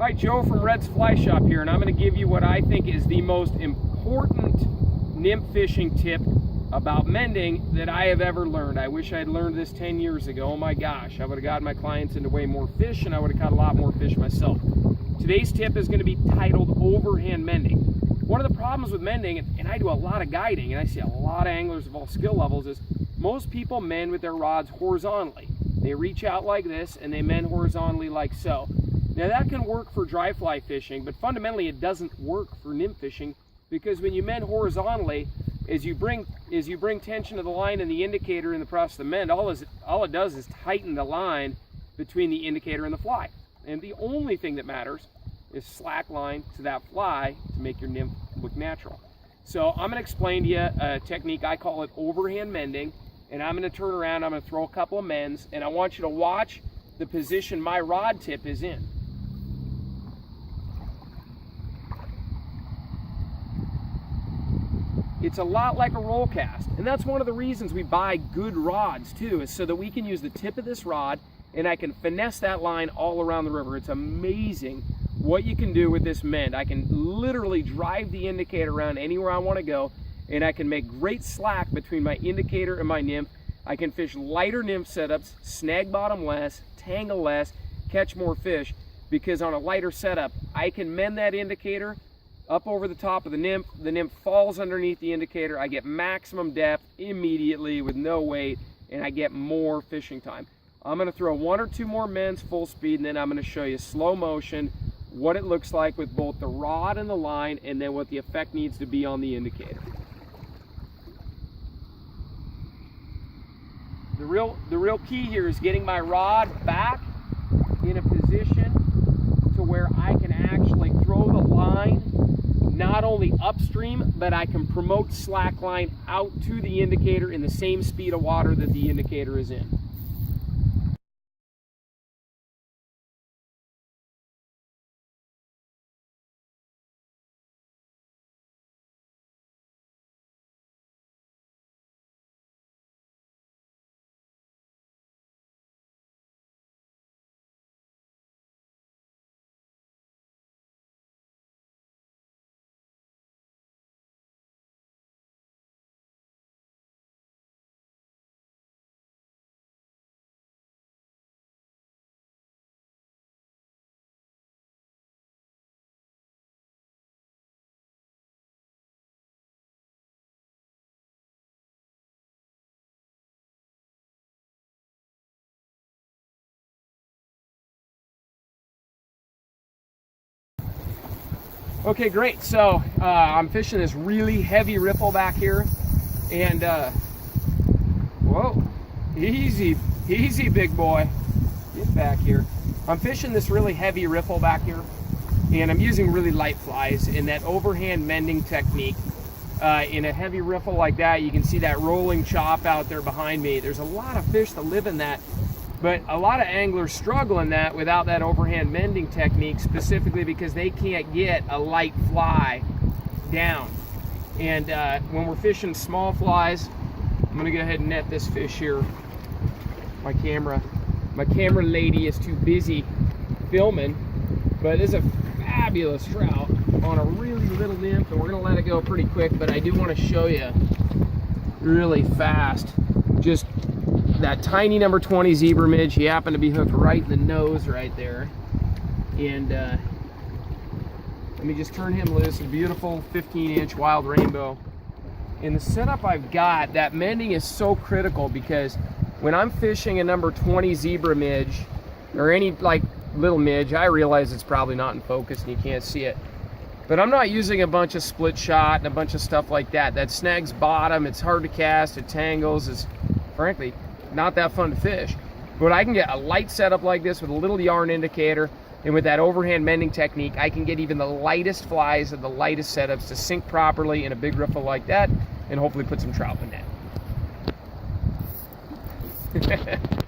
Right, Joe from Red's Fly Shop here, and I'm going to give you what I think is the most important nymph fishing tip about mending that I have ever learned. I wish I had learned this 10 years ago. Oh my gosh, I would have gotten my clients into way more fish, and I would have caught a lot more fish myself. Today's tip is going to be titled overhand mending. One of the problems with mending, and I do a lot of guiding, and I see a lot of anglers of all skill levels, is most people mend with their rods horizontally. They reach out like this, and they mend horizontally like so. Now that can work for dry fly fishing, but fundamentally it doesn't work for nymph fishing, because when you mend horizontally, as you bring tension to the line and the indicator in the process of mend, all it does is tighten the line between the indicator and the fly. And the only thing that matters is slack line to that fly to make your nymph look natural. So I'm going to explain to you a technique, I call it overhand mending, and I'm going to turn around, I'm going to throw a couple of mends, and I want you to watch the position my rod tip is in. It's a lot like a roll cast, and that's one of the reasons we buy good rods too, is so that we can use the tip of this rod and I can finesse that line all around the river. It's amazing what you can do with this mend. I can literally drive the indicator around anywhere I want to go, and I can make great slack between my indicator and my nymph. I can fish lighter nymph setups, snag bottom less, tangle less, catch more fish, because on a lighter setup, I can mend that indicator up over the top of the nymph falls underneath the indicator, I get maximum depth immediately with no weight, and I get more fishing time. I'm going to throw one or two more mends full speed, and then I'm going to show you slow motion, what it looks like with both the rod and the line, and then what the effect needs to be on the indicator. The real key here is getting my rod back in a position to where I can actually throw the line not only upstream, but I can promote slack line out to the indicator in the same speed of water that the indicator is in. Okay, great. So I'm fishing this really heavy riffle back here, and whoa, easy big boy, get back here. I'm fishing this really heavy riffle back here, and I'm using really light flies in that overhand mending technique. In a heavy riffle like that, you can see that rolling chop out there behind me. There's a lot of fish that live in that, but a lot of anglers struggle in that without that overhand mending technique, specifically because they can't get a light fly down. And when we're fishing small flies, I'm gonna go ahead and net this fish here. My camera lady is too busy filming, but it's a fabulous trout on a really little nymph, and we're gonna let it go pretty quick, but I do want to show you really fast just that tiny number 20 zebra midge. He happened to be hooked right in the nose right there, and let me just turn him loose. A beautiful 15-inch wild rainbow. In the setup I've got, that mending is so critical, because when I'm fishing a number 20 zebra midge or any like little midge, I realize it's probably not in focus and you can't see it, but I'm not using a bunch of split shot and a bunch of stuff like that. That snags bottom, it's hard to cast, it tangles, it's frankly not that fun to fish. But I can get a light setup like this with a little yarn indicator, and with that overhand mending technique, I can get even the lightest flies and the lightest setups to sink properly in a big riffle like that, and hopefully put some trout in that.